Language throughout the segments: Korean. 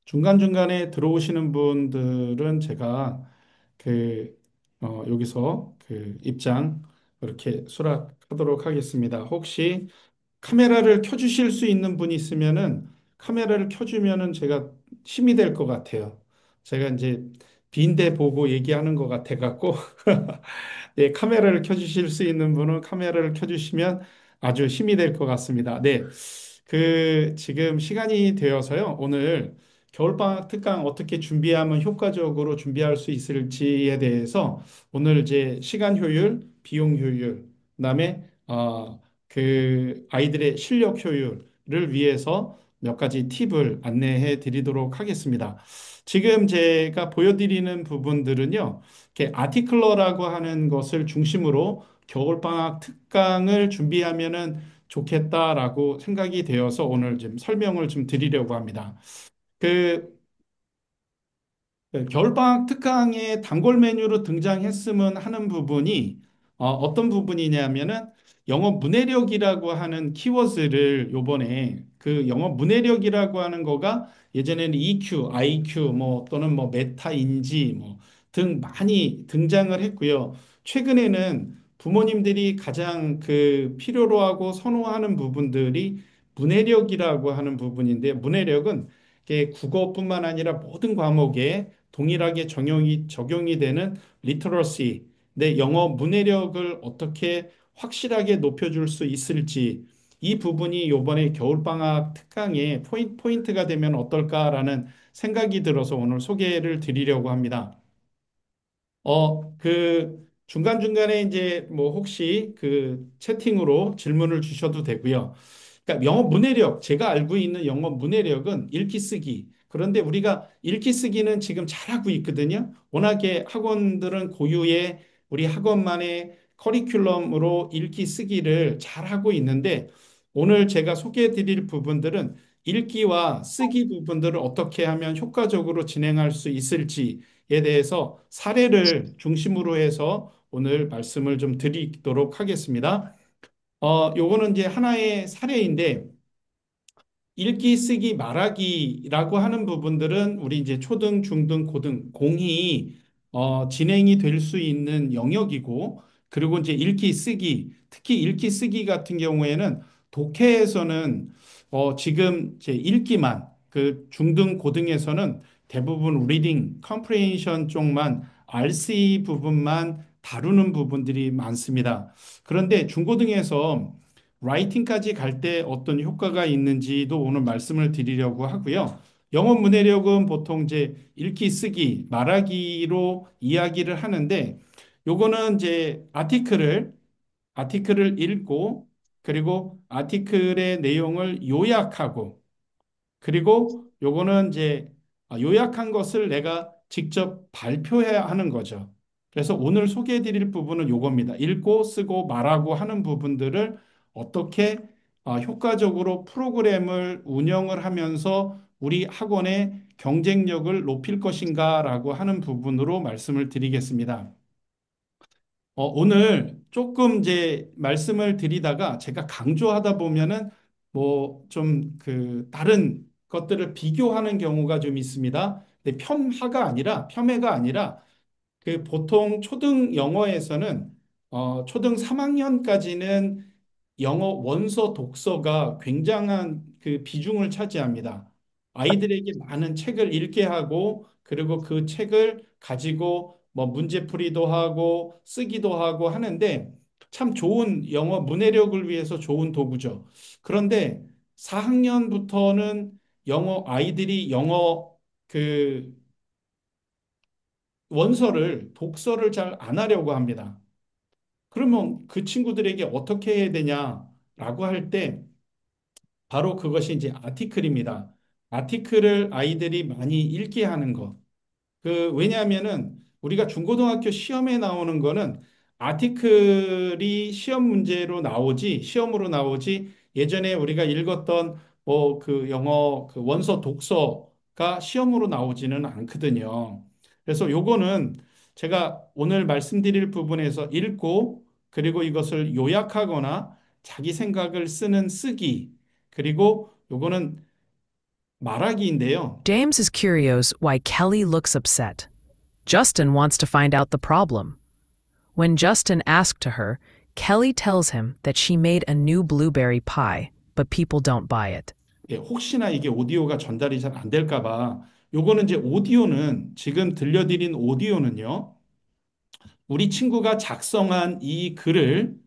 중간중간에 들어오시는 분들은 제가 그, 여기서 입장 이렇게 수락하도록 하겠습니다. 혹시 카메라를 켜주실 수 있는 분이 있으면은 카메라를 켜주면은 제가 힘이 될 것 같아요. 제가 이제 빈대 보고 얘기하는 것 같아 갖고 네, 카메라를 켜주실 수 있는 분은 카메라를 켜주시면 아주 힘이 될 것 같습니다. 네, 지금 시간이 되어서요. 오늘 겨울방학 특강 어떻게 준비하면 효과적으로 준비할 수 있을지에 대해서 오늘 이제 시간 효율, 비용 효율, 그다음에 아이들의 실력 효율을 위해서 몇 가지 팁을 안내해 드리도록 하겠습니다. 지금 제가 보여드리는 부분들은요. 이렇게 아티클러라고 하는 것을 중심으로 겨울방학 특강을 준비하면은 좋겠다라고 생각이 되어서 오늘 좀 설명을 좀 드리려고 합니다. 그 겨울방학 특강에 단골 메뉴로 등장했으면 하는 부분이 떤 부분이냐면은 영어 문해력이라고 하는 키워드를 요번에 그 영어 문해력이라고 하는 거가 예전에는 EQ, IQ 뭐 또는 뭐 메타인지 뭐 등 많이 등장을 했고요. 최근에는 부모님들이 가장 필요로 하고 선호하는 부분들이 문해력이라고 하는 부분인데 문해력은 이게 국어뿐만 아니라 모든 과목에 동일하게 적용이 되는 리터러시, 내 영어 문해력을 어떻게 확실하게 높여줄 수 있을지 이 부분이 이번에 겨울방학 특강의 포인트가 되면 어떨까라는 생각이 들어서 오늘 소개를 드리려고 합니다. 중간중간에 이제 뭐 혹시 채팅으로 질문을 주셔도 되고요. 그러니까 영어 문해력, 제가 알고 있는 영어 문해력은 읽기 쓰기. 그런데 우리가 읽기 쓰기는 지금 잘하고 있거든요. 워낙에 학원들은 고유의 우리 학원만의 커리큘럼으로 읽기 쓰기를 잘하고 있는데 오늘 제가 소개해 드릴 부분들은 읽기와 쓰기 부분들을 어떻게 하면 효과적으로 진행할 수 있을지에 대해서 사례를 중심으로 해서 오늘 말씀을 좀 드리도록 하겠습니다. 요거는 이제 하나의 사례인데 읽기, 쓰기, 말하기라고 하는 부분들은 우리 이제 초등, 중등, 고등 공이 진행이 될 수 있는 영역이고 그리고 이제 읽기, 쓰기 특히 읽기, 쓰기 같은 경우에는 독해에서는 지금 이제 읽기만 중등, 고등에서는 대부분 리딩, 컴프레hen션 쪽만 RC 부분만 다루는 부분들이 많습니다. 그런데 중고등에서 라이팅까지 갈 때 어떤 효과가 있는지도 오늘 말씀을 드리려고 하고요. 영어 문해력은 보통 이제 읽기, 쓰기, 말하기로 이야기를 하는데 요거는 이제 아티클을 읽고 그리고 아티클의 내용을 요약하고 그리고 요거는 이제 요약한 것을 내가 직접 발표해야 하는 거죠. 그래서 오늘 소개해 드릴 부분은 요겁니다. 읽고 쓰고 말하고 하는 부분들을 어떻게 효과적으로 프로그램을 운영을 하면서 우리 학원의 경쟁력을 높일 것인가라고 하는 부분으로 말씀을 드리겠습니다. 오늘 조금 이제 말씀을 드리다가 제가 강조하다 보면은 뭐 좀 다른 것들을 비교하는 경우가 좀 있습니다. 근데 폄해가 아니라 보통 초등 영어에서는 초등 3학년까지는 영어 원서 독서가 굉장한 비중을 차지합니다. 아이들에게 많은 책을 읽게 하고 그리고 그 책을 가지고 뭐 문제풀이도 하고 쓰기도 하고 하는데 참 좋은 영어 문해력을 위해서 좋은 도구죠. 그런데 4학년부터는 아이들이 영어 그 독서를 잘 안 하려고 합니다. 그러면 그 친구들에게 어떻게 해야 되냐라고 할 때 바로 그것이 이제 아티클입니다. 아티클을 아이들이 많이 읽게 하는 것. 왜냐하면은 우리가 중고등학교 시험에 나오는 거는 아티클이 시험으로 나오지 예전에 우리가 읽었던 뭐 영어 원서 독서가 시험으로 나오지는 않거든요. 그래서 요거는 제가 오늘 말씀드릴 부분에서 읽고 그리고 이것을 요약하거나 자기 생각을 쓰는 쓰기 그리고 요거는 말하기인데요. James is curious why Kelly looks upset. Justin wants to find out the problem. When Justin asks to her, Kelly tells him that she made a new blueberry pie, but people don't buy it. 예, 혹시나 이게 오디오가 전달이 잘 안 될까 봐 요거는 이제 오디오는 지금 들려드린 오디오는요. 우리 친구가 작성한 이 글을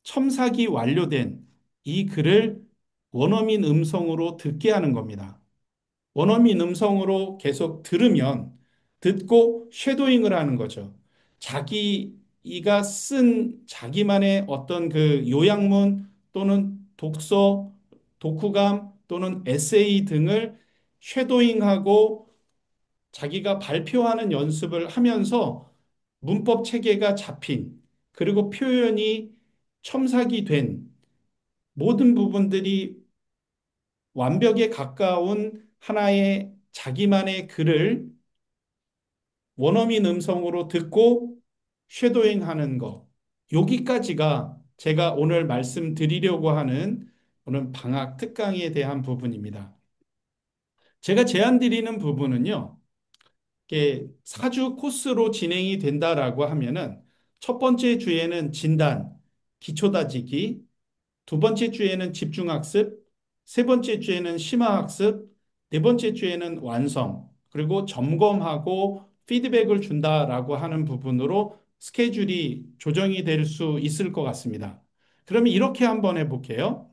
첨삭이 완료된 이 글을 원어민 음성으로 듣게 하는 겁니다. 원어민 음성으로 계속 들으면 듣고 쉐도잉을 하는 거죠. 자기가 쓴 자기만의 어떤 그 요약문 또는 독서, 독후감 또는 에세이 등을 쉐도잉하고 자기가 발표하는 연습을 하면서 문법 체계가 잡힌 그리고 표현이 첨삭이 된 모든 부분들이 완벽에 가까운 하나의 자기만의 글을 원어민 음성으로 듣고 쉐도잉 하는 것. 여기까지가 제가 오늘 말씀드리려고 하는 오늘 방학 특강에 대한 부분입니다. 제가 제안 드리는 부분은요. 이게 4주 코스로 진행이 된다라고 하면은 첫 번째 주에는 진단, 기초 다지기, 두 번째 주에는 집중학습, 세 번째 주에는 심화학습, 네 번째 주에는 완성, 그리고 점검하고 피드백을 준다라고 하는 부분으로 스케줄이 조정이 될 수 있을 것 같습니다. 그러면 이렇게 한번 해볼게요.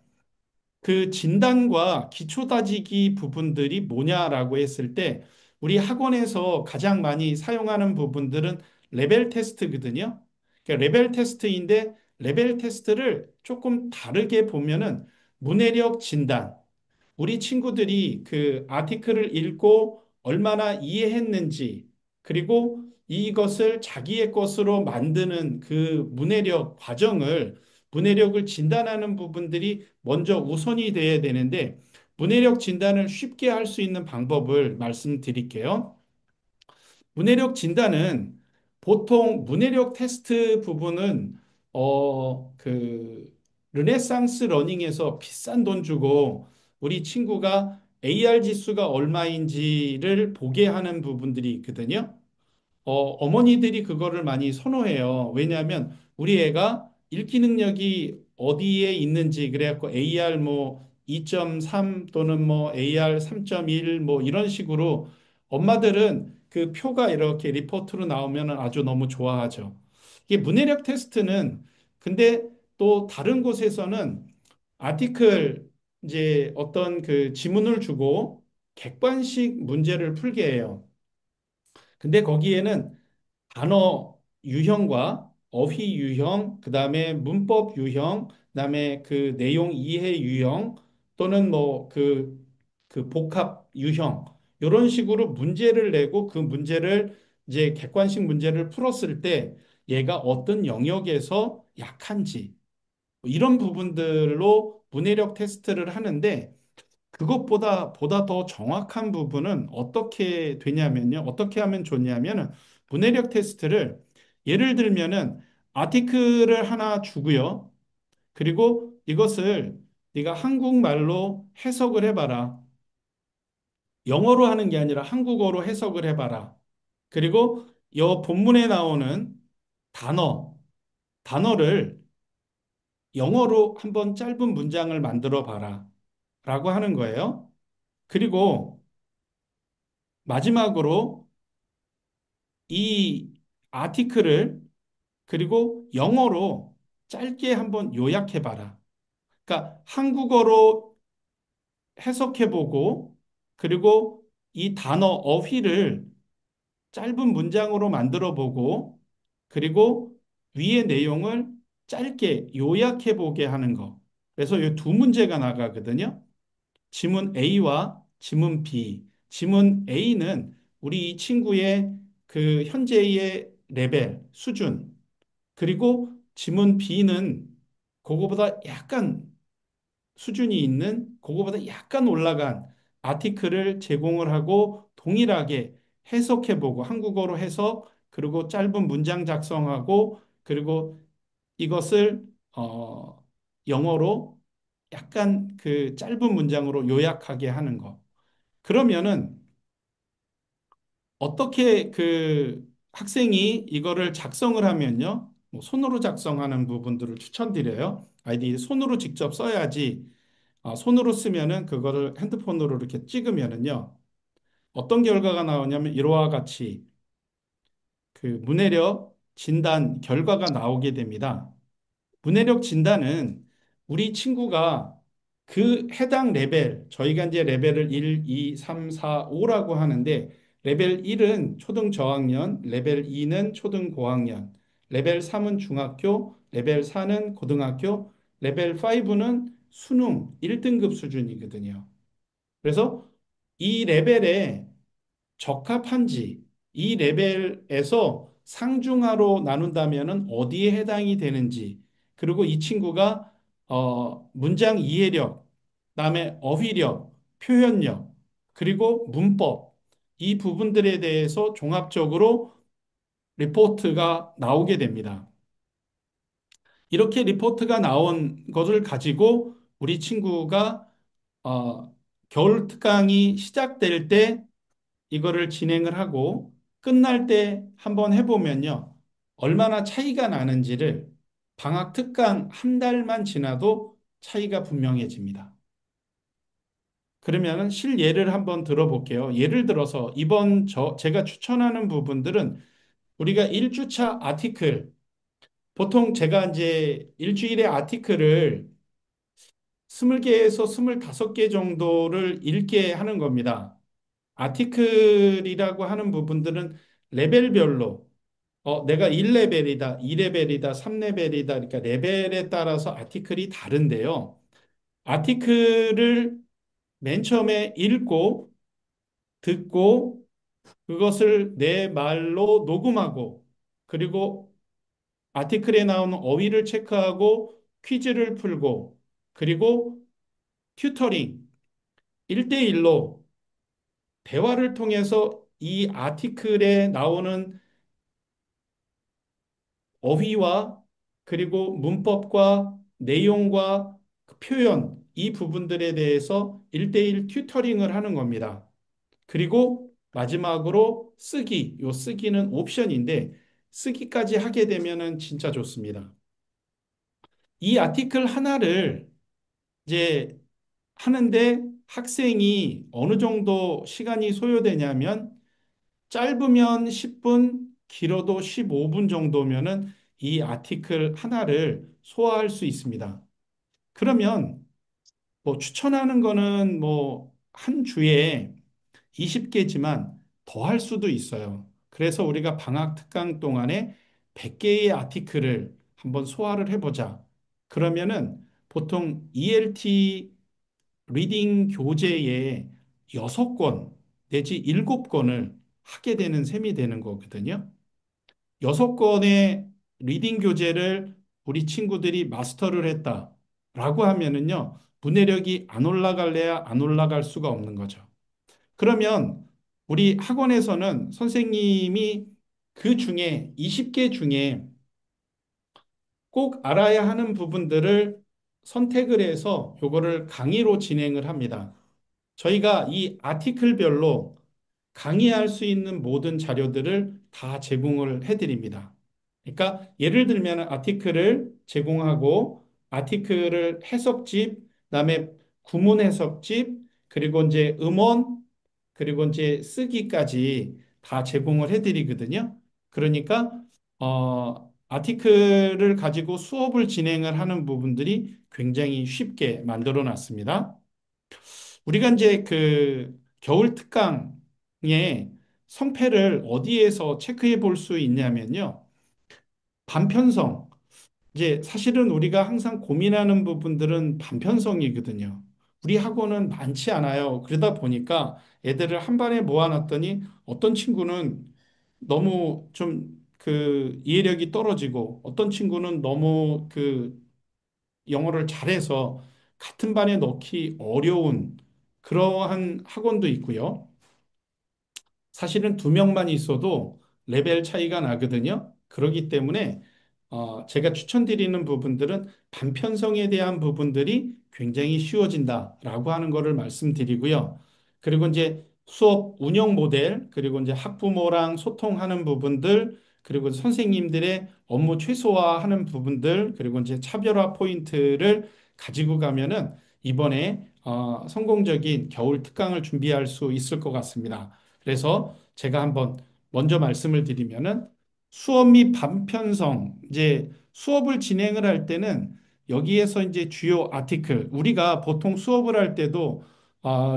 그 진단과 기초 다지기 부분들이 뭐냐라고 했을 때 우리 학원에서 가장 많이 사용하는 부분들은 레벨 테스트거든요. 그러니까 레벨 테스트인데 레벨 테스트를 조금 다르게 보면은 문해력 진단, 우리 친구들이 그 아티클을 읽고 얼마나 이해했는지, 그리고 이것을 자기의 것으로 만드는 그 문해력 과정을, 문해력을 진단하는 부분들이 먼저 우선이 돼야 되는데, 문해력 진단을 쉽게 할 수 있는 방법을 말씀드릴게요. 문해력 진단은 보통 문해력 테스트 부분은 르네상스 러닝에서 비싼 돈 주고 우리 친구가 AR 지수가 얼마인지를 보게 하는 부분들이 있거든요. 어머니들이 그거를 많이 선호해요. 왜냐하면 우리 애가 읽기 능력이 어디에 있는지 그래갖고 AR 뭐 2.3 또는 뭐 AR 3.1 뭐 이런 식으로 엄마들은 그 표가 이렇게 리포트로 나오면 아주 너무 좋아하죠. 이게 문해력 테스트는 근데 또 다른 곳에서는 아티클 이제 어떤 그 지문을 주고 객관식 문제를 풀게 해요. 근데 거기에는 단어 유형과 어휘 유형, 그다음에 문법 유형, 그다음에 그 내용 이해 유형 또는 뭐 그 복합 유형 이런 식으로 문제를 내고 그 문제를 이제 객관식 문제를 풀었을 때 얘가 어떤 영역에서 약한지 뭐 이런 부분들로 문해력 테스트를 하는데 보다 더 정확한 부분은 어떻게 되냐면요. 어떻게 하면 좋냐면은 문해력 테스트를 예를 들면은 아티클을 하나 주고요. 그리고 이것을 네가 한국말로 해석을 해봐라. 영어로 하는 게 아니라 한국어로 해석을 해봐라. 그리고 이 본문에 나오는 단어, 단어를 영어로 한번 짧은 문장을 만들어 봐라. 라고 하는 거예요. 그리고 마지막으로 이 아티클을 그리고 영어로 짧게 한번 요약해 봐라. 그러니까 한국어로 해석해 보고 그리고 이 단어 어휘를 짧은 문장으로 만들어 보고 그리고 위의 내용을 짧게 요약해 보게 하는 거. 그래서 이 두 문제가 나가거든요. 지문 A와 지문 B. 지문 A는 우리 이 친구의 그 현재의 레벨, 수준. 그리고 지문 B는 그거보다 약간 수준이 있는, 그거보다 약간 올라간 아티클을 제공을 하고 동일하게 해석해보고 한국어로 해석, 그리고 짧은 문장 작성하고, 그리고 이것을 영어로 약간 그 짧은 문장으로 요약하게 하는 거. 그러면은 어떻게 그 학생이 이거를 작성을 하면요. 뭐 손으로 작성하는 부분들을 추천드려요. 아이디 손으로 직접 써야지. 손으로 쓰면은 그거를 핸드폰으로 이렇게 찍으면은요. 어떤 결과가 나오냐면 이와 같이 그 문해력 진단 결과가 나오게 됩니다. 문해력 진단은 우리 친구가 그 해당 레벨, 저희가 이제 레벨을 1, 2, 3, 4, 5라고 하는데, 레벨 1은 초등 저학년, 레벨 2는 초등 고학년, 레벨 3은 중학교, 레벨 4는 고등학교, 레벨 5는 수능 1등급 수준이거든요. 그래서 이 레벨에 적합한지, 이 레벨에서 상중하로 나눈다면은 어디에 해당이 되는지, 그리고 이 친구가 문장 이해력, 그다음에 어휘력, 표현력, 그리고 문법 이 부분들에 대해서 종합적으로 리포트가 나오게 됩니다. 이렇게 리포트가 나온 것을 가지고 우리 친구가 어, 겨울 특강이 시작될 때 이거를 진행을 하고 끝날 때 한번 해보면요. 얼마나 차이가 나는지를 방학 특강 한 달만 지나도 차이가 분명해집니다. 그러면 실예를 한번 들어볼게요. 예를 들어서 이번 제가 추천하는 부분들은 우리가 1주차 아티클, 보통 제가 이제 일주일에 아티클을 20개에서 25개 정도를 읽게 하는 겁니다. 아티클이라고 하는 부분들은 레벨별로 내가 1레벨이다, 2레벨이다, 3레벨이다. 그러니까 레벨에 따라서 아티클이 다른데요. 아티클을 맨 처음에 읽고 듣고 그것을 내 말로 녹음하고 그리고 아티클에 나오는 어휘를 체크하고 퀴즈를 풀고 그리고 튜터링 1대1로 대화를 통해서 이 아티클에 나오는 어휘와 그리고 문법과 내용과 그 표현 이 부분들에 대해서 1대1 튜터링을 하는 겁니다. 그리고 마지막으로 쓰기. 요 쓰기는 옵션인데 쓰기까지 하게 되면은 진짜 좋습니다. 이 아티클 하나를 이제 하는데 학생이 어느 정도 시간이 소요되냐면 짧으면 10분, 길어도 15분 정도면은 이 아티클 하나를 소화할 수 있습니다. 그러면 뭐 추천하는 거는 뭐 한 주에 20개지만 더 할 수도 있어요. 그래서 우리가 방학 특강 동안에 100개의 아티클을 한번 소화를 해보자. 그러면은 보통 ELT 리딩 교재에 6권 내지 7권을 하게 되는 셈이 되는 거거든요. 6권의 리딩 교재를 우리 친구들이 마스터를 했다라고 하면은요, 문해력이 안 올라갈래야 안 올라갈 수가 없는 거죠. 그러면 우리 학원에서는 선생님이 그 중에 20개 중에 꼭 알아야 하는 부분들을 선택을 해서 요거를 강의로 진행을 합니다. 저희가 이 아티클별로 강의할 수 있는 모든 자료들을 다 제공을 해드립니다. 그러니까 예를 들면 아티클을 제공하고 아티클을 해석집, 그다음에 구문 해석집, 그리고 이제 음원, 그리고 이제 쓰기까지 다 제공을 해드리거든요. 그러니까 아티클을 가지고 수업을 진행을 하는 부분들이 굉장히 쉽게 만들어 놨습니다. 우리가 이제 그 겨울 특강에 성패를 어디에서 체크해 볼 수 있냐면요. 반편성. 이제 사실은 우리가 항상 고민하는 부분들은 반편성이거든요. 우리 학원은 많지 않아요. 그러다 보니까 애들을 한 반에 모아놨더니 어떤 친구는 너무 좀 그 이해력이 떨어지고 어떤 친구는 너무 그 영어를 잘해서 같은 반에 넣기 어려운 그러한 학원도 있고요. 사실은 2명만 있어도 레벨 차이가 나거든요. 그렇기 때문에 제가 추천드리는 부분들은 반편성에 대한 부분들이 굉장히 쉬워진다라고 하는 것을 말씀드리고요. 그리고 이제 수업 운영 모델, 그리고 이제 학부모랑 소통하는 부분들, 그리고 선생님들의 업무 최소화하는 부분들, 그리고 이제 차별화 포인트를 가지고 가면은 이번에 성공적인 겨울 특강을 준비할 수 있을 것 같습니다. 그래서 제가 한번 먼저 말씀을 드리면은 수업 및 반편성, 이제 수업을 진행을 할 때는 여기에서 이제 주요 아티클, 우리가 보통 수업을 할 때도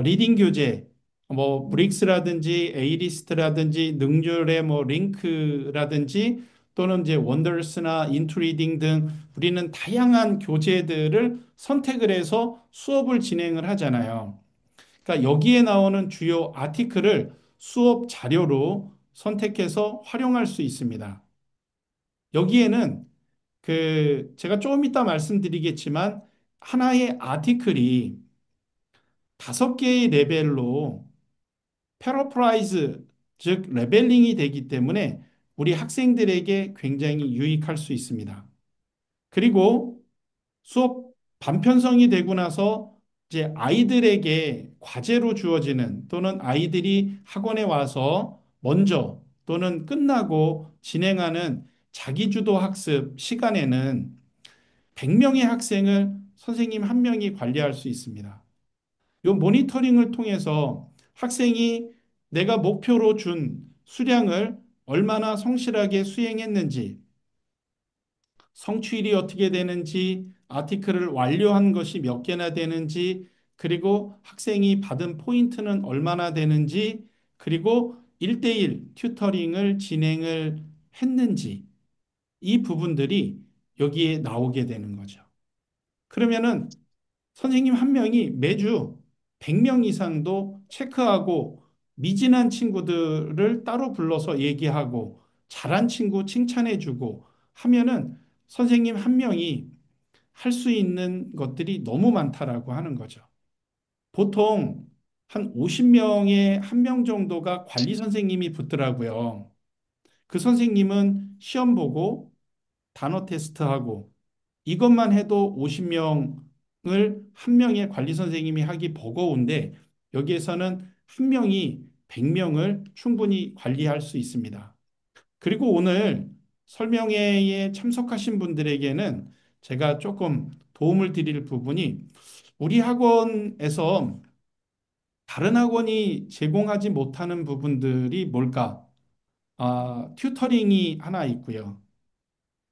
리딩 교재, 뭐 브릭스라든지 에이리스트라든지 능률의 뭐 링크라든지 또는 이제 원더스나 인투리딩 등 우리는 다양한 교재들을 선택을 해서 수업을 진행을 하잖아요. 그러니까 여기에 나오는 주요 아티클을 수업 자료로 선택해서 활용할 수 있습니다. 여기에는 제가 조금 이따 말씀드리겠지만 하나의 아티클이 5개의 레벨로 패러프라이즈, 즉 레벨링이 되기 때문에 우리 학생들에게 굉장히 유익할 수 있습니다. 그리고 수업 반편성이 되고 나서 이제 아이들에게 과제로 주어지는 또는 아이들이 학원에 와서 먼저 또는 끝나고 진행하는 자기주도 학습 시간에는 100명의 학생을 선생님 한 명이 관리할 수 있습니다. 이 모니터링을 통해서 학생이 내가 목표로 준 수량을 얼마나 성실하게 수행했는지, 성취율이 어떻게 되는지, 아티클을 완료한 것이 몇 개나 되는지, 그리고 학생이 받은 포인트는 얼마나 되는지, 그리고 1대1 튜터링을 진행을 했는지, 이 부분들이 여기에 나오게 되는 거죠. 그러면은 선생님 한 명이 매주 100명 이상도 체크하고 미진한 친구들을 따로 불러서 얘기하고 잘한 친구 칭찬해주고 하면은 선생님 한 명이 할 수 있는 것들이 너무 많다라고 하는 거죠. 보통 한 50명에 한 명 정도가 관리 선생님이 붙더라고요. 그 선생님은 시험 보고 단어 테스트하고 이것만 해도 50명을 한 명의 관리 선생님이 하기 버거운데 여기에서는 한 명이 100명을 충분히 관리할 수 있습니다. 그리고 오늘 설명회에 참석하신 분들에게는 제가 조금 도움을 드릴 부분이 우리 학원에서 다른 학원이 제공하지 못하는 부분들이 뭘까? 튜터링이 하나 있고요.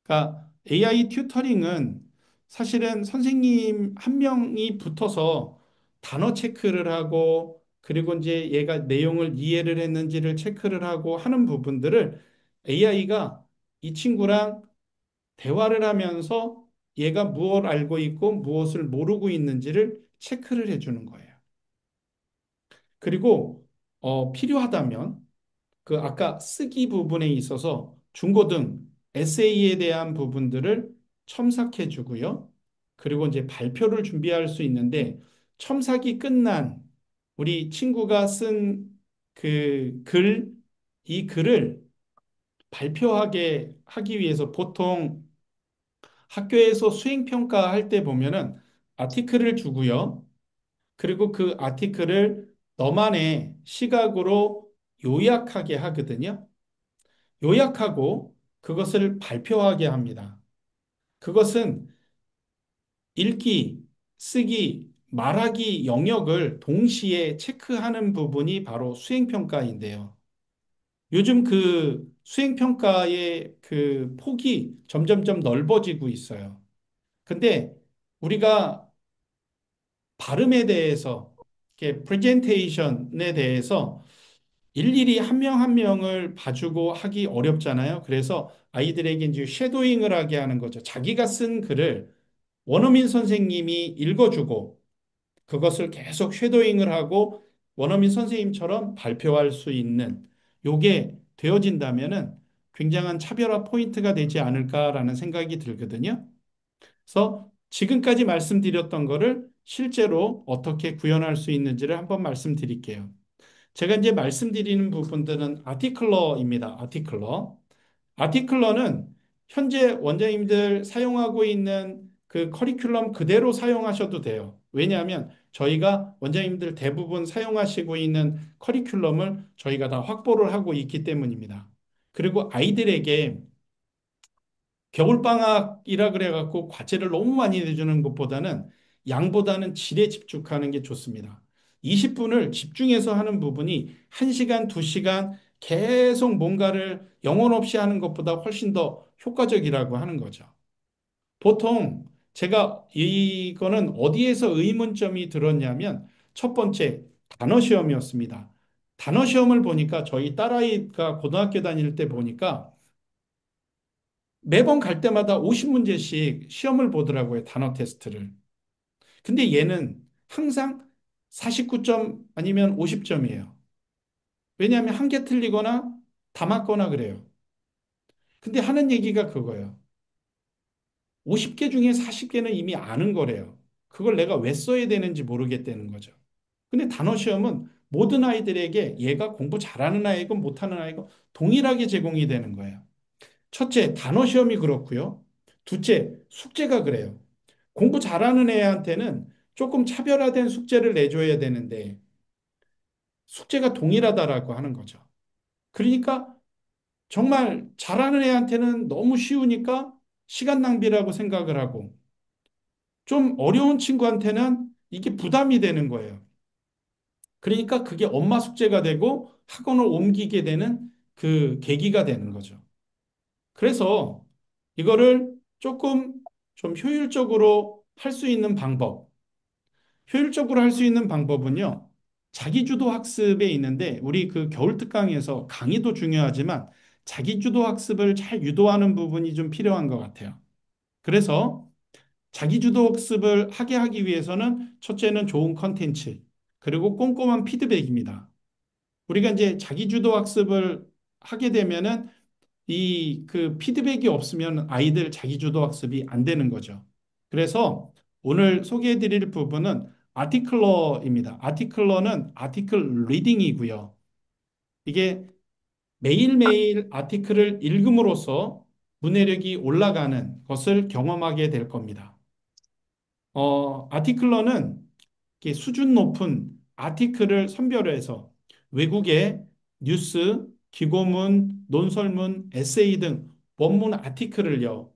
그러니까 AI 튜터링은 사실은 선생님 한 명이 붙어서 단어 체크를 하고 그리고 이제 얘가 내용을 이해를 했는지를 체크를 하고 하는 부분들을 AI가 이 친구랑 대화를 하면서 얘가 무엇을 알고 있고 무엇을 모르고 있는지를 체크를 해주는 거예요. 그리고 필요하다면 그 아까 쓰기 부분에 있어서 중고등 에세이에 대한 부분들을 첨삭해 주고요. 그리고 이제 발표를 준비할 수 있는데 첨삭이 끝난 우리 친구가 쓴 이 글을 발표하게 하기 위해서 보통 학교에서 수행평가 할 때 보면은 아티클을 주고요. 그리고 그 아티클을 너만의 시각으로 요약하게 하거든요. 요약하고 그것을 발표하게 합니다. 그것은 읽기, 쓰기, 말하기 영역을 동시에 체크하는 부분이 바로 수행평가인데요. 요즘 그 수행평가의 그 폭이 점점점 넓어지고 있어요. 근데 우리가 발음에 대해서, 이렇게 프레젠테이션에 대해서 일일이 한 명 한 명을 봐주고 하기 어렵잖아요. 그래서 아이들에게 이제 쉐도잉을 하게 하는 거죠. 자기가 쓴 글을 원어민 선생님이 읽어주고 그것을 계속 쉐도잉을 하고 원어민 선생님처럼 발표할 수 있는 요게 되어진다면은 굉장한 차별화 포인트가 되지 않을까라는 생각이 들거든요. 그래서 지금까지 말씀드렸던 거를 실제로 어떻게 구현할 수 있는지를 한번 말씀드릴게요. 제가 이제 말씀드리는 부분들은 아티클러입니다. 아티클러. 아티클러는 현재 원장님들 사용하고 있는 그 커리큘럼 그대로 사용하셔도 돼요. 왜냐하면 저희가 원장님들 대부분 사용하시고 있는 커리큘럼을 저희가 다 확보를 하고 있기 때문입니다. 그리고 아이들에게 겨울방학이라 그래갖고 과제를 너무 많이 내주는 것보다는 양보다는 질에 집중하는 게 좋습니다. 20분을 집중해서 하는 부분이 1시간, 2시간 계속 뭔가를 영혼 없이 하는 것보다 훨씬 더 효과적이라고 하는 거죠. 보통 제가 이거는 어디에서 의문점이 들었냐면 첫 번째 단어 시험이었습니다. 단어 시험을 보니까 저희 딸아이가 고등학교 다닐 때 보니까 매번 갈 때마다 50문제씩 시험을 보더라고요. 단어 테스트를. 근데 얘는 항상 49점 아니면 50점이에요. 왜냐하면 한 개 틀리거나 다 맞거나 그래요. 근데 하는 얘기가 그거예요. 50개 중에 40개는 이미 아는 거래요. 그걸 내가 왜 써야 되는지 모르겠다는 거죠. 근데 단어 시험은 모든 아이들에게 얘가 공부 잘하는 아이고 못하는 아이고 동일하게 제공이 되는 거예요. 첫째, 단어 시험이 그렇고요. 둘째, 숙제가 그래요. 공부 잘하는 애한테는 조금 차별화된 숙제를 내줘야 되는데 숙제가 동일하다라고 하는 거죠. 그러니까 정말 잘하는 애한테는 너무 쉬우니까 시간 낭비라고 생각을 하고 좀 어려운 친구한테는 이게 부담이 되는 거예요. 그러니까 그게 엄마 숙제가 되고 학원을 옮기게 되는 그 계기가 되는 거죠. 그래서 이거를 조금 좀 효율적으로 할 수 있는 방법, 효율적으로 할 수 있는 방법은요, 자기주도 학습에 있는데, 우리 그 겨울 특강에서 강의도 중요하지만, 자기주도 학습을 잘 유도하는 부분이 좀 필요한 것 같아요. 그래서 자기주도 학습을 하게 하기 위해서는 첫째는 좋은 컨텐츠, 그리고 꼼꼼한 피드백입니다. 우리가 이제 자기주도 학습을 하게 되면은 이 그 피드백이 없으면 아이들 자기주도 학습이 안 되는 거죠. 그래서 오늘 소개해 드릴 부분은 아티클러입니다. 아티클러는 아티클 리딩이고요. 이게 매일매일 아티클을 읽음으로써 문해력이 올라가는 것을 경험하게 될 겁니다. 아티클러는 이렇게 수준 높은 아티클을 선별해서 외국의 뉴스, 기고문, 논설문, 에세이 등 원문 아티클을요,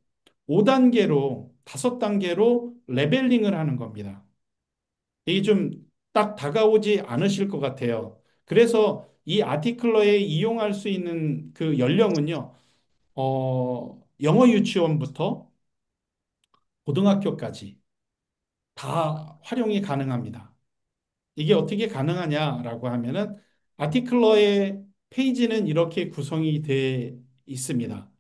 5단계로, 5단계로 레벨링을 하는 겁니다. 이게 좀 딱 다가오지 않으실 것 같아요. 그래서 이 아티클러에 이용할 수 있는 그 연령은요, 영어 유치원부터 고등학교까지 다 활용이 가능합니다. 이게 어떻게 가능하냐라고 하면은 아티클러의 페이지는 이렇게 구성이 되어 있습니다.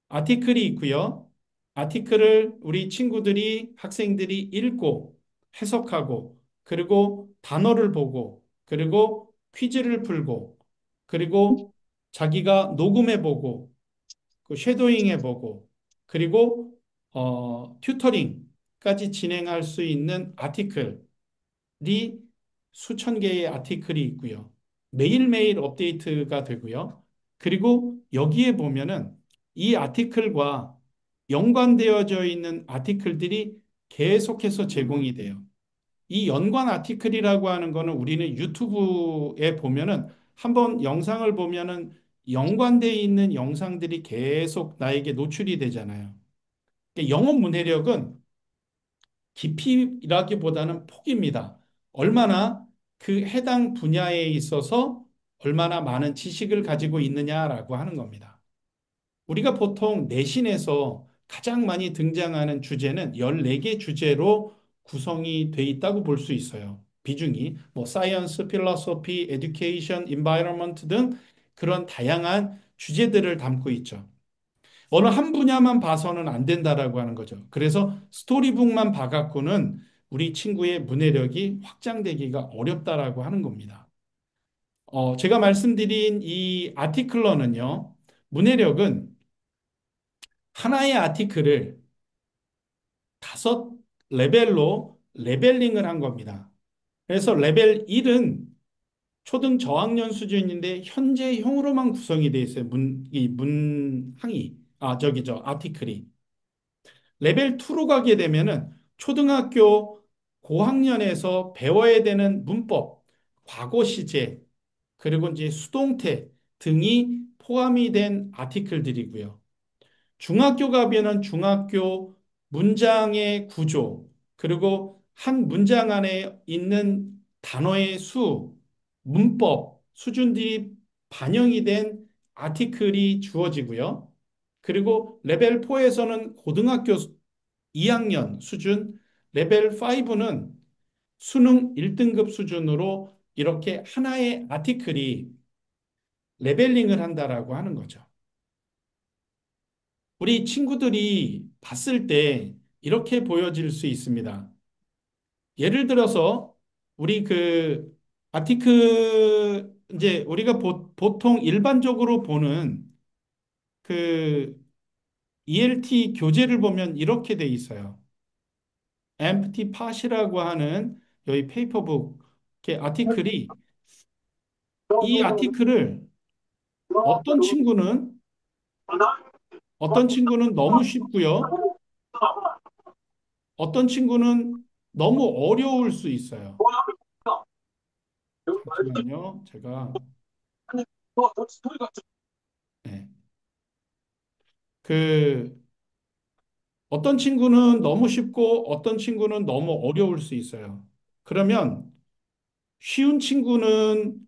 아티클이 있고요. 아티클을 우리 친구들이 학생들이 읽고 해석하고 그리고 단어를 보고 그리고 퀴즈를 풀고 그리고 자기가 녹음해 보고 그 쉐도잉 해 보고 그리고 튜터링까지 진행할 수 있는 아티클 이 수천 개의 아티클이 있고요. 매일매일 업데이트가 되고요. 그리고 여기에 보면은 이 아티클과 연관되어져 있는 아티클들이 계속해서 제공이 돼요. 이 연관 아티클이라고 하는 거는 우리는 유튜브에 보면은 한번 영상을 보면은 연관되어 있는 영상들이 계속 나에게 노출이 되잖아요. 영어 문해력은 깊이라기보다는 폭입니다. 얼마나 그 해당 분야에 있어서 얼마나 많은 지식을 가지고 있느냐라고 하는 겁니다. 우리가 보통 내신에서 가장 많이 등장하는 주제는 14개 주제로 구성이 돼 있다고 볼 수 있어요. 비중이 뭐 사이언스, 필로소피, 에듀케이션, 인바이러먼트 등 그런 다양한 주제들을 담고 있죠. 어느 한 분야만 봐서는 안 된다라고 하는 거죠. 그래서 스토리북만 봐갖고는 우리 친구의 문해력이 확장되기가 어렵다라고 하는 겁니다. 제가 말씀드린 이 아티클러는요, 문해력은 하나의 아티클을 5레벨로 레벨링을 한 겁니다. 그래서 레벨 1은 초등 저학년 수준인데 현재형으로만 구성이 되어 있어요. 이 문항이, 아티클이. 레벨 2로 가게 되면은 초등학교 고학년에서 배워야 되는 문법, 과거 시제, 그리고 이제 수동태 등이 포함이 된 아티클들이고요. 중학교 가면은 중학교 문장의 구조, 그리고 한 문장 안에 있는 단어의 수, 문법, 수준들이 반영이 된 아티클이 주어지고요. 그리고 레벨 4에서는 고등학교 2학년 수준, 레벨 5는 수능 1등급 수준으로 이렇게 하나의 아티클이 레벨링을 한다라고 하는 거죠. 우리 친구들이 봤을 때 이렇게 보여질 수 있습니다. 예를 들어서 우리 그 아티클 이제 우리가 보통 일반적으로 보는 그 ELT 교재를 보면 이렇게 돼 있어요. empty part이라고 하는 여기 페이퍼북 아티클이 이 아티클을 어떤 친구는 어떤 친구는 너무 쉽고요. 어떤 친구는 너무 어려울 수 있어요. 잠시만요. 제가 네. 그 어떤 친구는 너무 쉽고 어떤 친구는 너무 어려울 수 있어요. 그러면 쉬운 친구는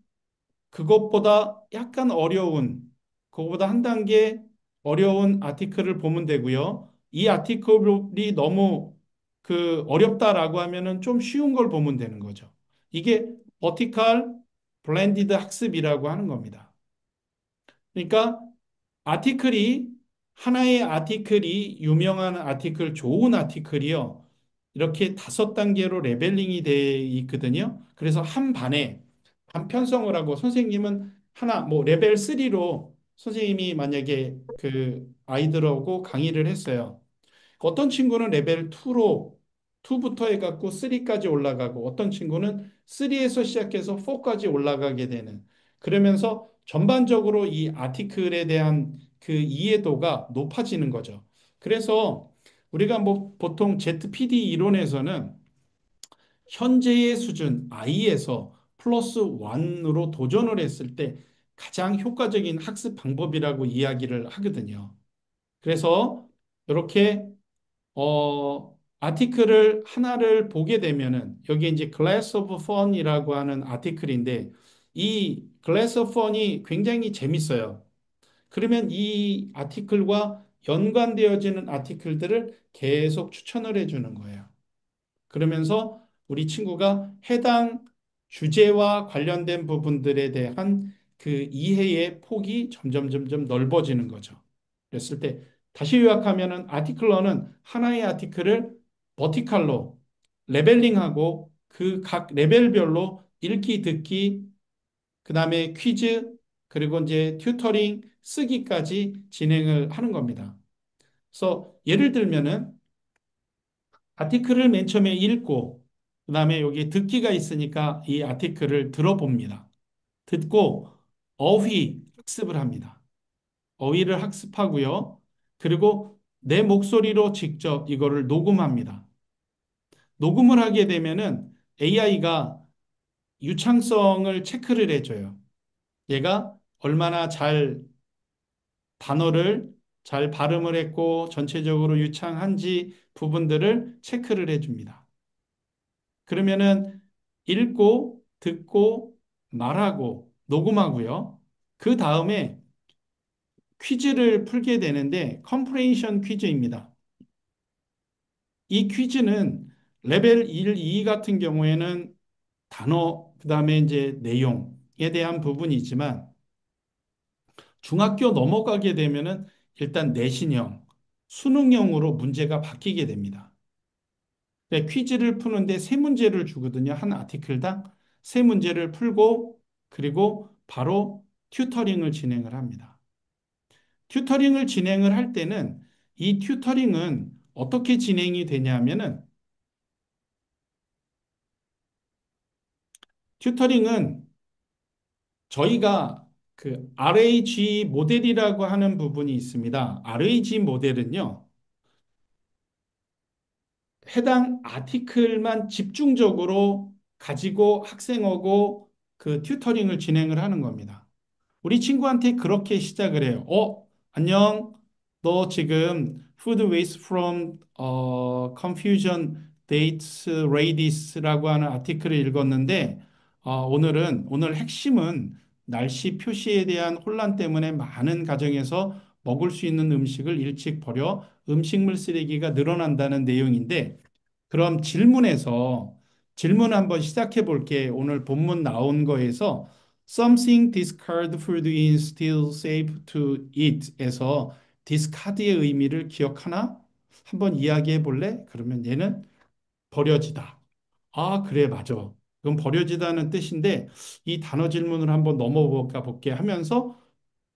그것보다 약간 어려운, 그것보다 한 단계 어려운 아티클을 보면 되고요. 이 아티클이 너무 그 어렵다라고 하면은 좀 쉬운 걸 보면 되는 거죠. 이게 버티컬 블렌디드 학습이라고 하는 겁니다. 그러니까 아티클이 하나의 아티클이 유명한 아티클, 좋은 아티클이요. 이렇게 5단계로 레벨링이 돼 있거든요. 그래서 한 반에 반 편성을 하고 선생님은 하나 뭐 레벨 3로 선생님이 만약에 그 아이들하고 강의를 했어요. 어떤 친구는 레벨 2로 2부터 해갖고 3까지 올라가고 어떤 친구는 3에서 시작해서 4까지 올라가게 되는 그러면서 전반적으로 이 아티클에 대한 그 이해도가 높아지는 거죠. 그래서 우리가 뭐 보통 ZPD 이론에서는 현재의 수준 I에서 플러스 1으로 도전을 했을 때 가장 효과적인 학습 방법이라고 이야기를 하거든요. 그래서 이렇게 아티클을 하나를 보게 되면은 여기 이제 Glass of Fun이라고 하는 아티클인데 이 Glass of Fun이 굉장히 재밌어요. 그러면 이 아티클과 연관되어지는 아티클들을 계속 추천을 해주는 거예요. 그러면서 우리 친구가 해당 주제와 관련된 부분들에 대한 그 이해의 폭이 점점 넓어지는 거죠. 그랬을 때 다시 요약하면은 아티클러는 하나의 아티클을 버티칼로 레벨링하고 그 각 레벨별로 읽기, 듣기, 그다음에 퀴즈, 그리고 이제 튜터링, 쓰기까지 진행을 하는 겁니다. 그래서 예를 들면은 아티클을 맨 처음에 읽고 그다음에 여기 듣기가 있으니까 이 아티클을 들어봅니다. 듣고 어휘 학습을 합니다. 어휘를 학습하고요. 그리고 내 목소리로 직접 이거를 녹음합니다. 녹음을 하게 되면은 AI가 유창성을 체크를 해줘요. 얘가 얼마나 잘 단어를 잘 발음을 했고 전체적으로 유창한지 부분들을 체크를 해줍니다. 그러면은 읽고 듣고 말하고 녹음하고요. 그 다음에 퀴즈를 풀게 되는데 컴프레hen션 퀴즈입니다. 이 퀴즈는 레벨 1, 2 같은 경우에는 단어, 그다음에 이제 내용에 대한 부분이지만 중학교 넘어가게 되면은 일단 내신형, 수능형으로 문제가 바뀌게 됩니다. 네, 퀴즈를 푸는데 세 문제를 주거든요. 한 아티클당 세 문제를 풀고 그리고 바로 튜터링을 진행을 합니다. 튜터링을 진행을 할 때는 이 튜터링은 어떻게 진행이 되냐면은 튜터링은 저희가 그 RAG 모델이라고 하는 부분이 있습니다. RAG 모델은요. 해당 아티클만 집중적으로 가지고 학생하고 그 튜터링을 진행을 하는 겁니다. 우리 친구한테 그렇게 시작을 해요. 안녕. 너 지금 Food Waste from Confusion Dates Radius라고 하는 아티클을 읽었는데 오늘 핵심은 날씨 표시에 대한 혼란 때문에 많은 가정에서 먹을 수 있는 음식을 일찍 버려 음식물 쓰레기가 늘어난다는 내용인데 그럼 질문 한번 시작해 볼게. 오늘 본문 나온 거에서 something discard food is still safe to eat에서 discard의 의미를 기억하나? 한번 이야기해 볼래? 그러면 얘는 버려지다. 아, 그래, 맞아. 그럼 버려지다는 뜻인데 이 단어 질문을 한번 넘어가 볼게 하면서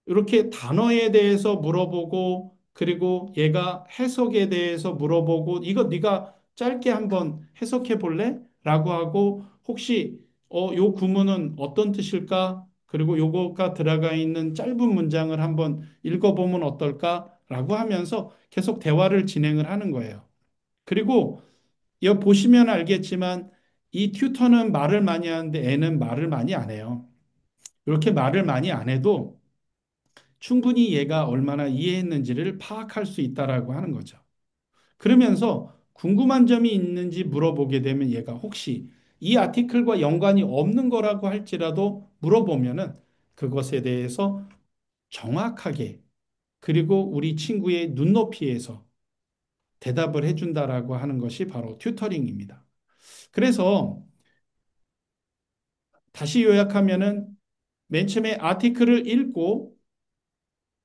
이렇게 단어에 대해서 물어보고 그리고 얘가 해석에 대해서 물어보고 이거 네가 짧게 한번 해석해 볼래? 라고 하고 혹시 요 구문은 어떤 뜻일까? 그리고 요거가 들어가 있는 짧은 문장을 한번 읽어보면 어떨까? 라고 하면서 계속 대화를 진행을 하는 거예요. 그리고 여기 보시면 알겠지만 이 튜터는 말을 많이 하는데 애는 말을 많이 안 해요. 이렇게 말을 많이 안 해도 충분히 얘가 얼마나 이해했는지를 파악할 수 있다라고 하는 거죠. 그러면서 궁금한 점이 있는지 물어보게 되면 얘가 혹시 이 아티클과 연관이 없는 거라고 할지라도 물어보면은 그것에 대해서 정확하게 그리고 우리 친구의 눈높이에서 대답을 해준다라고 하는 것이 바로 튜터링입니다. 그래서 다시 요약하면은 맨 처음에 아티클을 읽고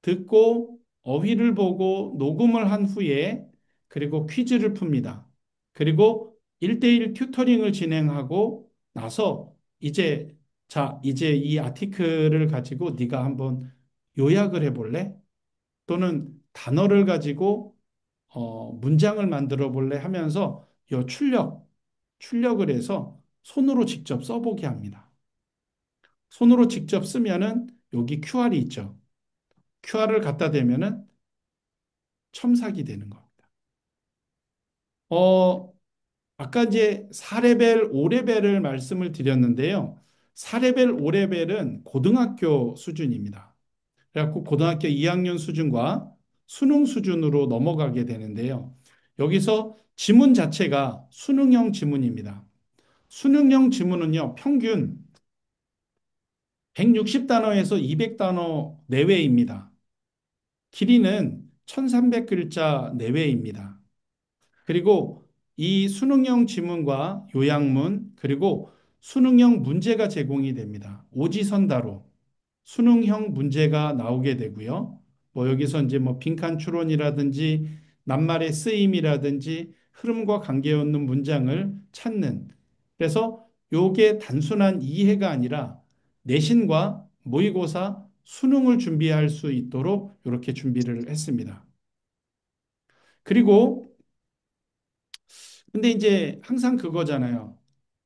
듣고 어휘를 보고 녹음을 한 후에 그리고 퀴즈를 풉니다. 그리고 1대1 튜터링을 진행하고 나서 이제 이 아티클을 가지고 네가 한번 요약을 해볼래? 또는 단어를 가지고 문장을 만들어 볼래 하면서 요 출력을 해서 손으로 직접 써보게 합니다. 손으로 직접 쓰면은 여기 QR이 있죠. QR을 갖다 대면은 첨삭이 되는 겁니다. 어, 아까 이제 4레벨, 5레벨을 말씀을 드렸는데요. 4레벨, 5레벨은 고등학교 수준입니다. 그래갖고 고등학교 2학년 수준과 수능 수준으로 넘어가게 되는데요. 여기서 지문 자체가 수능형 지문입니다. 수능형 지문은요, 평균 160단어에서 200단어 내외입니다. 길이는 1300글자 내외입니다. 그리고 이 수능형 지문과 요약문 그리고 수능형 문제가 제공이 됩니다. 오지선다로 수능형 문제가 나오게 되고요. 뭐 여기서 이제 뭐 빈칸 추론이라든지 낱말의 쓰임이라든지 흐름과 관계없는 문장을 찾는 그래서 요게 단순한 이해가 아니라 내신과 모의고사 수능을 준비할 수 있도록 이렇게 준비를 했습니다. 그리고 근데 이제 항상 그거잖아요.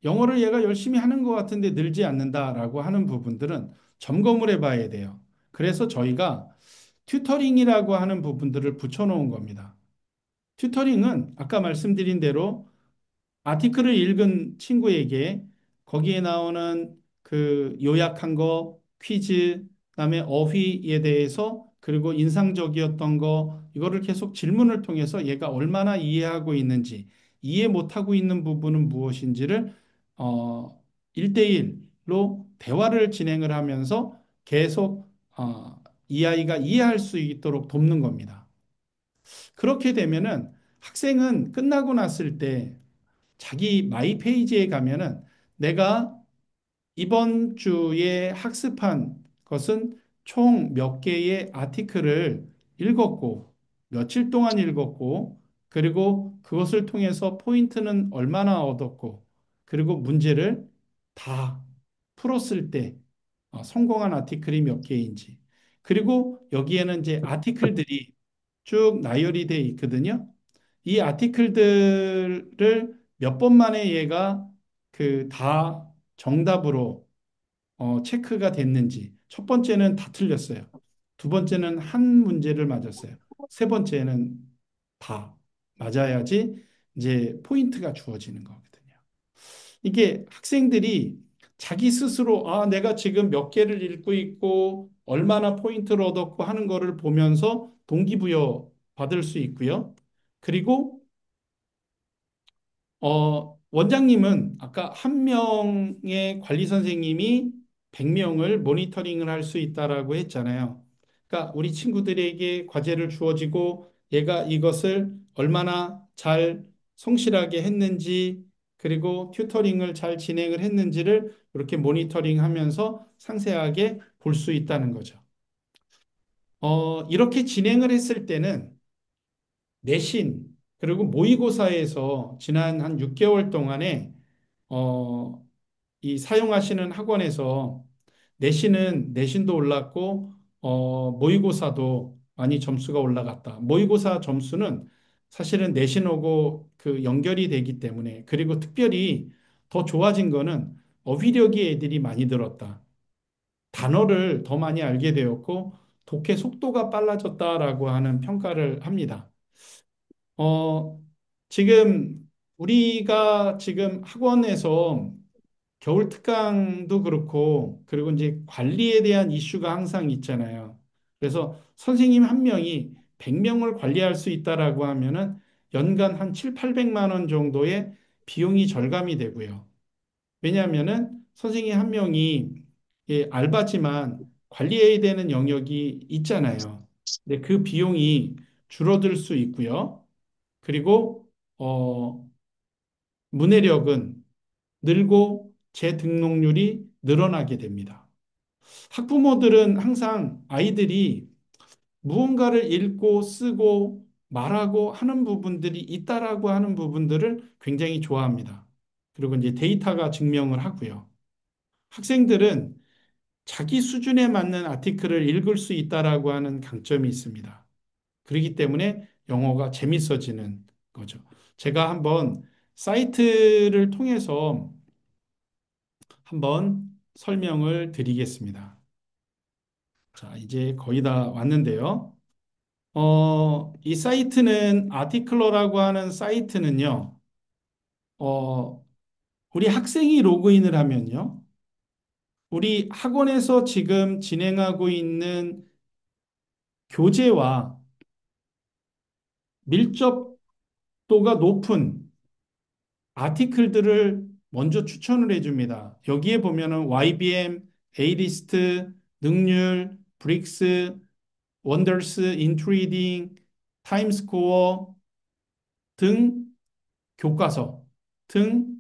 영어를 얘가 열심히 하는 것 같은데 늘지 않는다라고 하는 부분들은 점검을 해봐야 돼요. 그래서 저희가 튜터링이라고 하는 부분들을 붙여놓은 겁니다. 튜터링은 아까 말씀드린 대로 아티클을 읽은 친구에게 거기에 나오는 그 요약한 거, 퀴즈, 그다음에 어휘에 대해서 그리고 인상적이었던 거 이거를 계속 질문을 통해서 얘가 얼마나 이해하고 있는지 이해 못하고 있는 부분은 무엇인지를 어 1대1로 대화를 진행을 하면서 계속 이 아이가 이해할 수 있도록 돕는 겁니다. 그렇게 되면은 학생은 끝나고 났을 때 자기 마이 페이지에 가면은 내가 이번 주에 학습한 것은 총 몇 개의 아티클을 읽었고, 며칠 동안 읽었고, 그리고 그것을 통해서 포인트는 얼마나 얻었고, 그리고 문제를 다 풀었을 때 성공한 아티클이 몇 개인지. 그리고 여기에는 이제 아티클들이 쭉 나열이 돼 있거든요. 이 아티클들을 몇 번 만에 얘가 그 다 정답으로 체크가 됐는지. 첫 번째는 다 틀렸어요. 두 번째는 한 문제를 맞았어요. 세 번째는 다 맞아야지 이제 포인트가 주어지는 거거든요. 이게 학생들이 자기 스스로 내가 지금 몇 개를 읽고 있고 얼마나 포인트를 얻었고 하는 거를 보면서 동기부여 받을 수 있고요. 그리고 원장님은 아까 한 명의 관리 선생님이 100명을 모니터링을 할 수 있다라고 했잖아요. 그러니까 우리 친구들에게 과제를 주어지고 얘가 이것을 얼마나 잘 성실하게 했는지 그리고 튜터링을 잘 진행을 했는지를 이렇게 모니터링 하면서 상세하게 볼 수 있다는 거죠. 이렇게 진행을 했을 때는 내신 그리고 모의고사에서 지난 한 6개월 동안에 어, 이 사용하시는 학원에서 내신도 올랐고 모의고사도 많이 점수가 올라갔다. 모의고사 점수는 사실은 내신하고 그 연결이 되기 때문에 그리고 특별히 더 좋아진 거는 어휘력이 애들이 많이 늘었다. 단어를 더 많이 알게 되었고 독해 속도가 빨라졌다라고 하는 평가를 합니다. 어, 지금 우리가 지금 학원에서 겨울 특강도 그렇고, 그리고 이제 관리에 대한 이슈가 항상 있잖아요. 그래서 선생님 한 명이 100명을 관리할 수 있다라고 하면은 연간 한 7, 800만 원 정도의 비용이 절감이 되고요. 왜냐하면은 선생님 한 명이 알바지만 관리해야 되는 영역이 있잖아요. 근데 그 비용이 줄어들 수 있고요. 그리고 문해력은 늘고 재등록률이 늘어나게 됩니다. 학부모들은 항상 아이들이 무언가를 읽고 쓰고 말하고 하는 부분들이 있다라고 하는 부분들을 굉장히 좋아합니다. 그리고 이제 데이터가 증명을 하고요. 학생들은 자기 수준에 맞는 아티클을 읽을 수 있다라고 하는 강점이 있습니다. 그렇기 때문에 영어가 재밌어지는 거죠. 제가 한번 사이트를 통해서 한번 설명을 드리겠습니다. 자, 이제 거의 다 왔는데요. 이 사이트는 아티클러라고 하는 사이트는요. 어, 우리 학생이 로그인을 하면요. 우리 학원에서 지금 진행하고 있는 교재와 밀접도가 높은 아티클들을 먼저 추천을 해줍니다. 여기에 보면은 YBM, A리스트, 능률, 브릭스, 원더스, 인트리딩, 타임스코어 등 교과서 등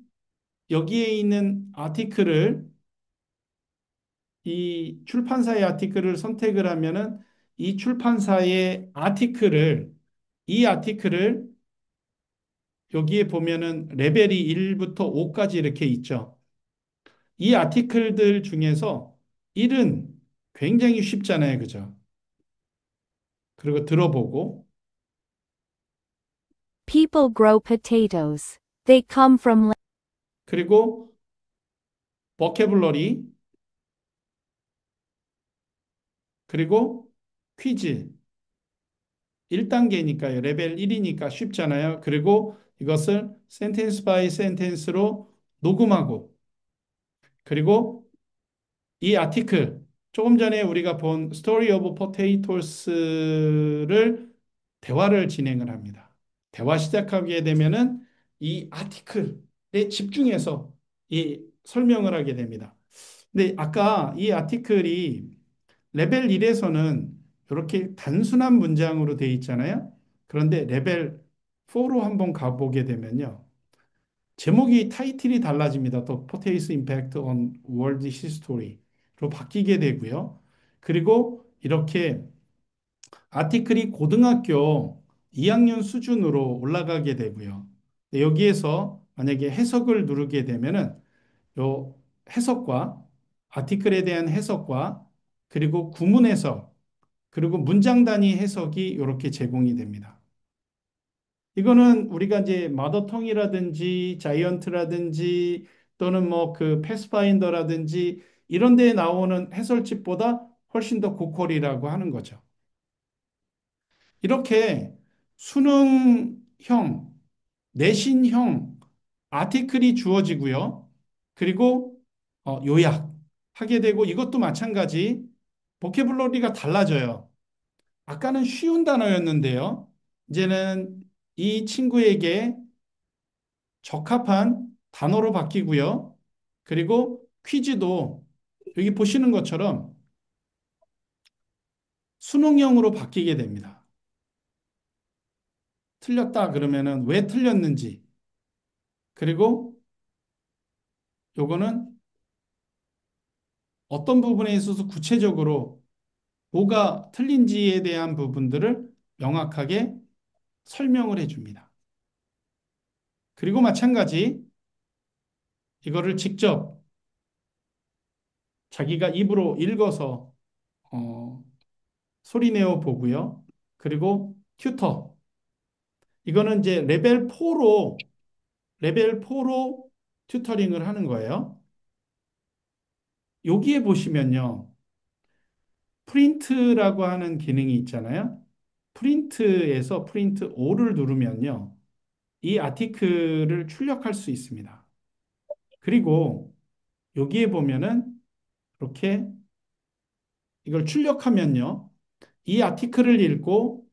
여기에 있는 아티클을 이 출판사의 아티클을 선택을 하면은 이 출판사의 이 아티클을 여기에 보면은 레벨이 1부터 5까지 이렇게 있죠. 이 아티클들 중에서 1은 굉장히 쉽잖아요. 그죠? 그리고 들어보고 People grow potatoes. They come from 그리고 버케블러리 그리고 퀴즈 1단계니까요. 레벨 1이니까 쉽잖아요. 그리고 이것을 센텐스 바이 센텐스로 녹음하고 그리고 이 아티클 조금 전에 우리가 본 스토리 오브 포테이토스를 대화를 진행을 합니다. 대화 시작하게 되면은 이 아티클에 집중해서 이 설명을 하게 됩니다. 근데 아까 이 아티클이 레벨 1에서는 이렇게 단순한 문장으로 되어 있잖아요. 그런데 레벨 4로 한번 가보게 되면요. 제목이 타이틀이 달라집니다. The Potato Impact on World History로 바뀌게 되고요. 그리고 이렇게 아티클이 고등학교 2학년 수준으로 올라가게 되고요. 여기에서 만약에 해석을 누르게 되면은 요 해석과 아티클에 대한 해석과 그리고 구문 해석 그리고 문장 단위 해석이 이렇게 제공이 됩니다. 이거는 우리가 이제 마더텅이라든지 자이언트라든지 또는 뭐 그 패스파인더라든지 이런 데에 나오는 해설집보다 훨씬 더 고퀄이라고 하는 거죠. 이렇게 수능형 내신형 아티클이 주어지고요. 그리고 요약하게 되고 이것도 마찬가지 보캐블러리가 달라져요. 아까는 쉬운 단어였는데요. 이제는 이 친구에게 적합한 단어로 바뀌고요. 그리고 퀴즈도 여기 보시는 것처럼 수능형으로 바뀌게 됩니다. 틀렸다 그러면은 왜 틀렸는지, 그리고 요거는 어떤 부분에 있어서 구체적으로 뭐가 틀린지에 대한 부분들을 명확하게 설명을 해줍니다. 그리고 마찬가지 이거를 직접 자기가 입으로 읽어서 어, 소리내어 보고요. 그리고 튜터. 이거는 이제 레벨 4로 튜터링을 하는 거예요. 여기에 보시면요. 프린트라고 하는 기능이 있잖아요. 프린트에서 프린트 5를 누르면요. 이 아티클을 출력할 수 있습니다. 그리고 여기에 보면은 이렇게 이걸 출력하면요. 이 아티클을 읽고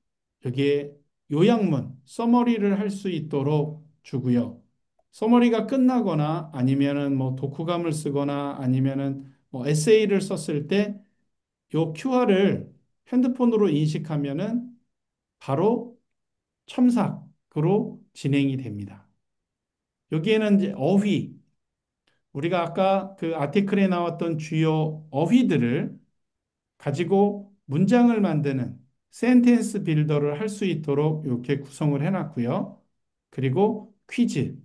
여기에 요약문, 서머리를 할 수 있도록 주고요. 서머리가 끝나거나 아니면은 뭐 독후감을 쓰거나 아니면은 뭐 에세이를 썼을 때 요 QR을 핸드폰으로 인식하면은 바로 첨삭으로 진행이 됩니다. 여기에는 이제 우리가 아까 그 아티클에 나왔던 주요 어휘들을 가지고 문장을 만드는 센텐스 빌더를 할 수 있도록 이렇게 구성을 해놨고요. 그리고 퀴즈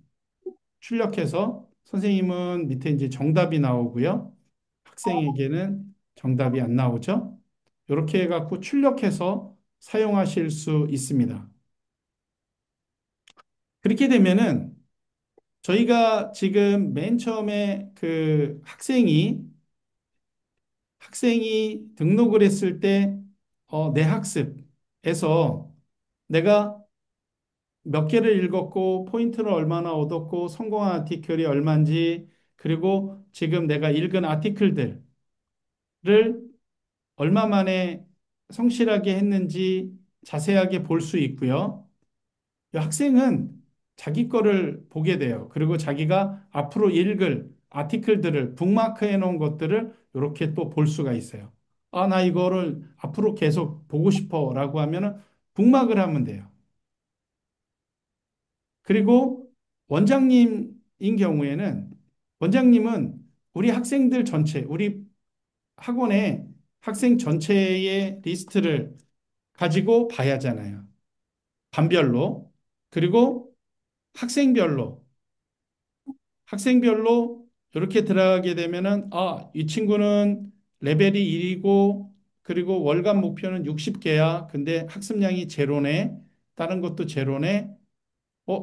출력해서 선생님은 밑에 이제 정답이 나오고요. 학생에게는 정답이 안 나오죠. 이렇게 해갖고 출력해서 사용하실 수 있습니다. 그렇게 되면은 저희가 지금 맨 처음에 그 학생이 등록을 했을 때, 내 학습에서 내가 몇 개를 읽었고, 포인트를 얼마나 얻었고, 성공한 아티클이 얼마인지, 그리고 지금 내가 읽은 아티클들을 얼마 만에 성실하게 했는지 자세하게 볼 수 있고요. 이 학생은 자기 거를 보게 돼요. 그리고 자기가 앞으로 읽을 아티클들을 북마크해 놓은 것들을 이렇게 또 볼 수가 있어요. 아, 나 이거를 앞으로 계속 보고 싶어 라고 하면은 북마크를 하면 돼요. 그리고 원장님인 경우에는 원장님은 우리 학생들 전체, 우리 학원의 학생 전체의 리스트를 가지고 봐야 하잖아요. 반별로. 그리고 학생별로 학생별로 이렇게 들어가게 되면은 이 친구는 레벨이 1이고 그리고 월간 목표는 60개야. 근데 학습량이 제로네. 다른 것도 제로네.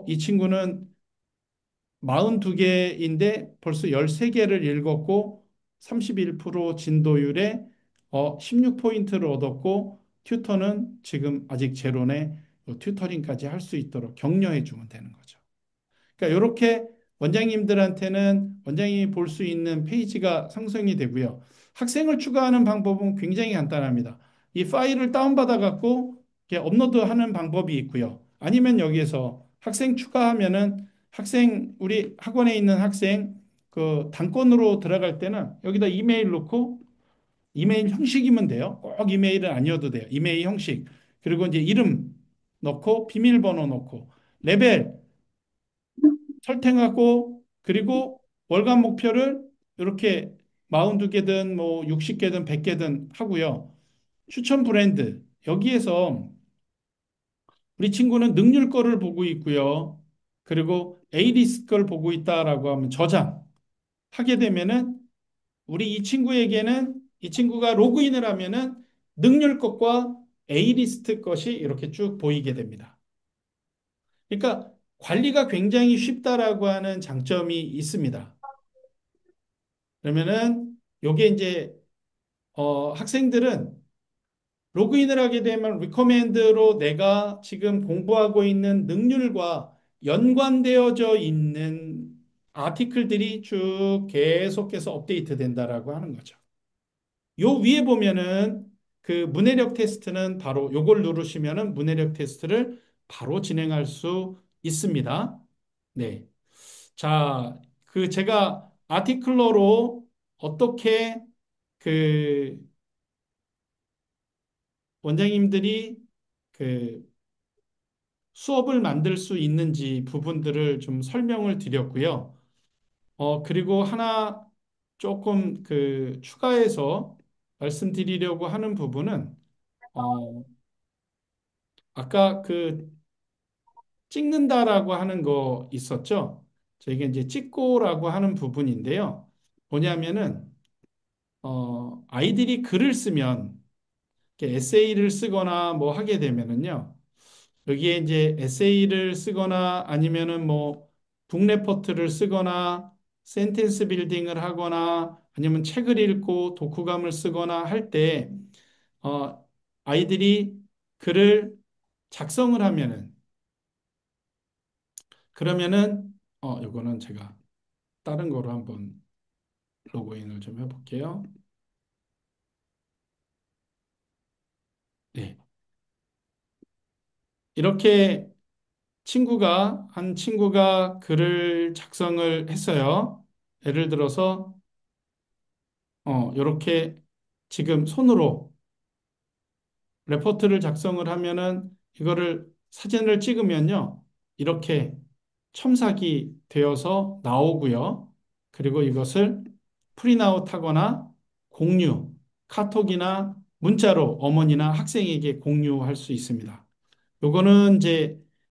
이 친구는 42개인데 벌써 13개를 읽었고 31% 진도율에 16포인트를 얻었고 튜터는 지금 아직 제로네. 튜터링까지 할 수 있도록 격려해 주면 되는 거죠. 그러니까 이렇게 원장님들한테는 원장님이 볼 수 있는 페이지가 생성이 되고요. 학생을 추가하는 방법은 굉장히 간단합니다. 이 파일을 다운받아 갖고 업로드하는 방법이 있고요. 아니면 여기에서 학생 추가하면은 우리 학원에 있는 학생 그 단권으로 들어갈 때는 여기다 이메일 넣고 이메일 형식이면 돼요. 꼭 이메일은 아니어도 돼요. 이메일 형식. 그리고 이제 이름 넣고 비밀번호 넣고 레벨 설정하고 그리고 월간 목표를 이렇게 42개든 뭐 60개든 100개든 하고요. 추천 브랜드 여기에서 우리 친구는 능률 거를 보고 있고요. 그리고 A리스트 걸 보고 있다라고 하면 저장하게 되면은 우리 이 친구에게는 이 친구가 로그인을 하면은 능률 것과 A리스트 것이 이렇게 쭉 보이게 됩니다. 그러니까 관리가 굉장히 쉽다라고 하는 장점이 있습니다. 그러면은 요게 이제 학생들은 로그인을 하게 되면 리커멘드로 내가 지금 공부하고 있는 능률과 연관되어져 있는 아티클들이 쭉 계속해서 업데이트 된다라고 하는 거죠. 요 위에 보면은 그 문해력 테스트는 바로 요걸 누르시면은 문해력 테스트를 바로 진행할 수 있습니다. 네. 자, 그 제가 아티클러로 어떻게 그 원장님들이 그 수업을 만들 수 있는지 부분들을 좀 설명을 드렸고요. 그리고 하나 조금 그 추가해서 말씀드리려고 하는 부분은 어, 아까 그 찍는다라고 하는 거 있었죠? 저희가 이제 찍고라고 하는 부분인데요. 뭐냐면은 아이들이 글을 쓰면 이렇게 에세이를 쓰거나 뭐 하게 되면은요. 여기에 이제 에세이를 쓰거나 아니면은 뭐 북레포트를 쓰거나 센텐스 빌딩을 하거나 아니면 책을 읽고 독후감을 쓰거나 할 때 아이들이 글을 작성을 하면은 그러면은 요거는 제가 다른 거로 한번 로그인을 좀 해볼게요. 네. 이렇게 한 친구가 글을 작성을 했어요. 예를 들어서 이렇게 지금 손으로 레포트를 작성을 하면은 이거를 사진을 찍으면요. 이렇게 첨삭이 되어서 나오고요. 그리고 이것을 프린아웃 하거나 공유, 카톡이나 문자로 어머니나 학생에게 공유할 수 있습니다. 요거는 이제